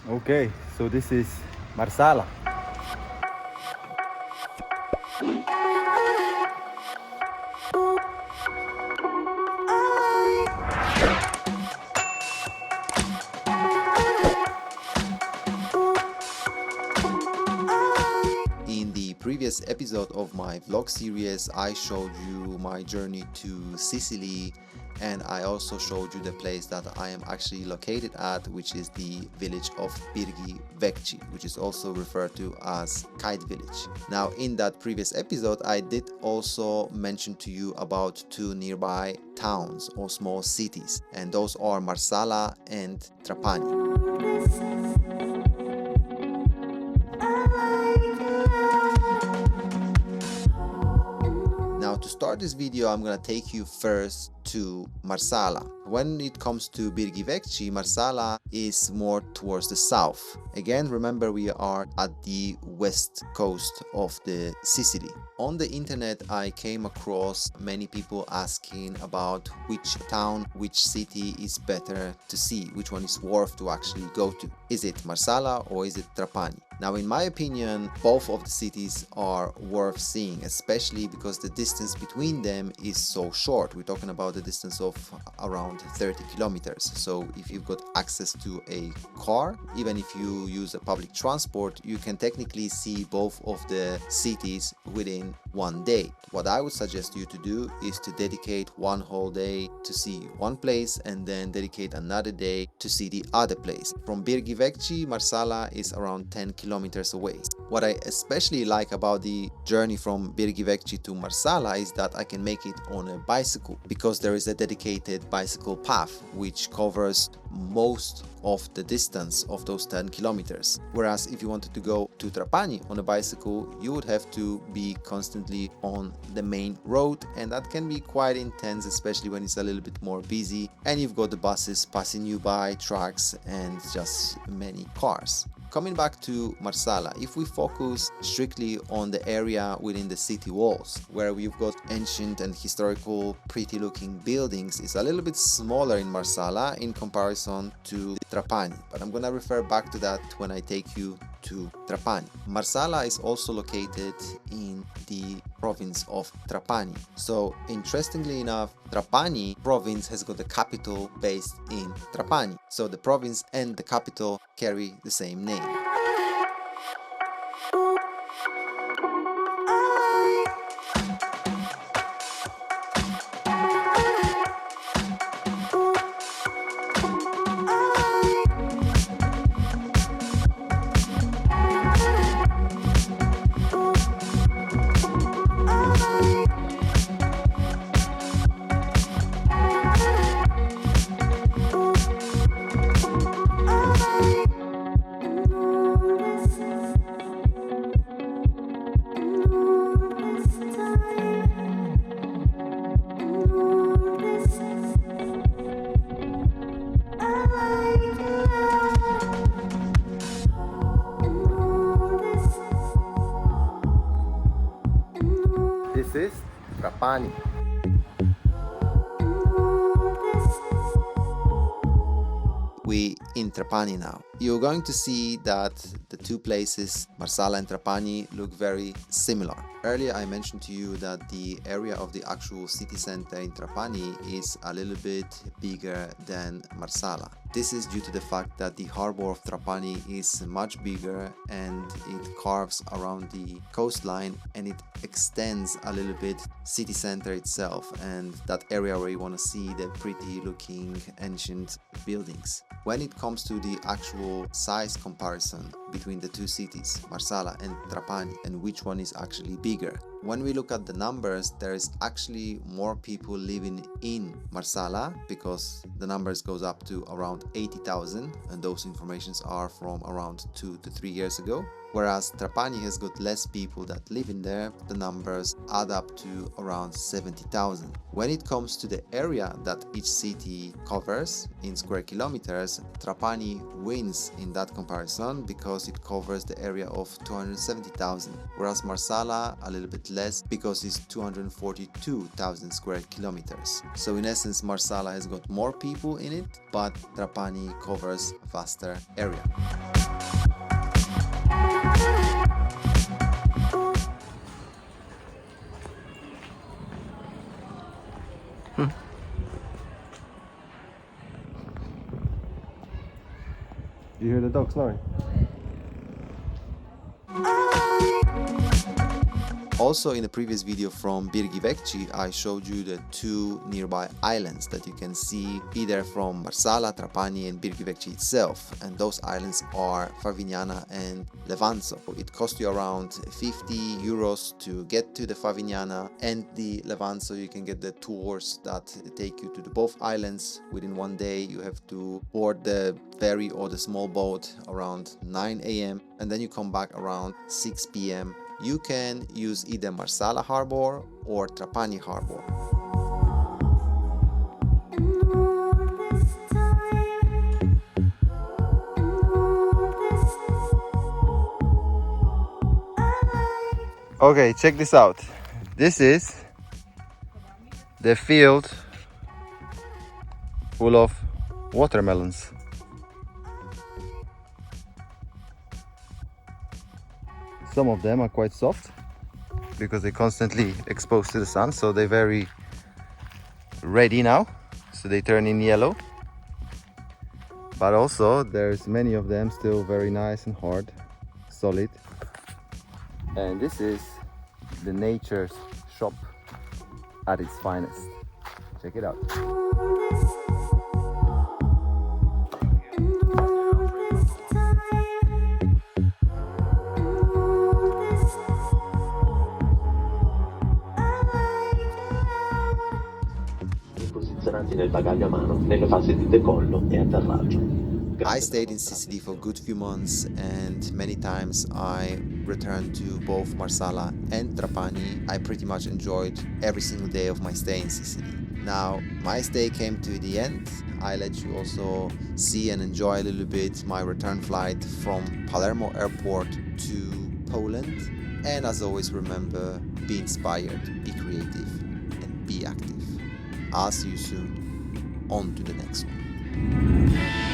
Okay, so this is Marsala. In the previous episode of my vlog series, I showed you my journey to Sicily, and I also showed you the place that I am actually located at, which is the village of Birgi Vecchi, which is also referred to as Kite Village. Now, in that previous episode, I did also mention to you about two nearby towns or small cities, and those are Marsala and Trapani. Now, to start this video, I'm gonna take you first to Marsala. When it comes to Birgi Vecchi, Marsala is more towards the south. Again, remember we are at the west coast of the Sicily. On the internet, I came across many people asking about which town, which city is better to see, which one is worth to actually go to. Is it Marsala or is it Trapani? Now, in my opinion, both of the cities are worth seeing, especially because the distance between them is so short. We're talking about the distance of around 30 kilometers. So if you've got access to a car, even if you use a public transport, you can technically see both of the cities within one day. What I would suggest you to do is to dedicate one whole day to see one place and then dedicate another day to see the other place. From Birgi Vecchi, Marsala is around 10 kilometers away. What I especially like about the journey from Birgi Vecchi to Marsala is that I can make it on a bicycle, because there is a dedicated bicycle path which covers most of the distance of those 10 kilometers. Whereas if you wanted to go to Trapani on a bicycle, you would have to be constantly on the main road, and that can be quite intense, especially when it's a little bit more busy and you've got the buses passing you by, trucks, and just many cars. Coming back to Marsala, if we focus strictly on the area within the city walls, where we've got ancient and historical pretty looking buildings, it's a little bit smaller in Marsala in comparison to Trapani, but I'm gonna refer back to that when I take you to Trapani. Marsala is also located in the province of Trapani. So interestingly enough, Trapani province has got a capital based in Trapani. So the province and the capital carry the same name. This is Trapani. We in Trapani now. You're going to see that the two places, Marsala and Trapani, look very similar. Earlier I mentioned to you that the area of the actual city center in Trapani is a little bit bigger than Marsala. This is due to the fact that the harbor of Trapani is much bigger and it carves around the coastline and it extends a little bit city center itself and that area where you want to see the pretty looking ancient buildings. When it comes to the actual size comparison between the two cities, Marsala and Trapani, and which one is actually bigger, when we look at the numbers, there is actually more people living in Marsala because the numbers goes up to around 80,000, and those informations are from around 2 to 3 years ago. Whereas Trapani has got less people that live in there, the numbers add up to around 70,000. When it comes to the area that each city covers in square kilometers, Trapani wins in that comparison because it covers the area of 270,000, whereas Marsala a little bit less because it's 242,000 square kilometers. So in essence, Marsala has got more people in it, but Trapani covers a vaster area. You hear the dog snoring? Also, in the previous video from Birgi Vecchi, I showed you the two nearby islands that you can see either from Marsala, Trapani and Birgi Vecchi itself, and those islands are Favignana and Levanzo. It costs you around 50 euros to get to the Favignana, and the Levanzo you can get the tours that take you to the both islands within one day. You have to board the ferry or the small boat around 9 a.m. and then you come back around 6 p.m. You can use either Marsala Harbor or Trapani Harbor. Okay, check this out. This is the field full of watermelons. Some of them are quite soft because they're constantly exposed to the sun, so they're very ready now, so they turn in yellow. But also there's many of them still very nice and hard, solid. And this is the nature's shop at its finest. Check it out. Posizionati nel bagaglio a mano nelle fasi di decollo e atterraggio. I stayed in Sicily for a good few months, and many times I returned to both Marsala and Trapani. I pretty much enjoyed every single day of my stay in Sicily. Now, my stay came to the end. I let you also see and enjoy a little bit my return flight from Palermo Airport to Poland. And as always, remember, be inspired, be creative, and be active. I'll see you soon. On to the next one.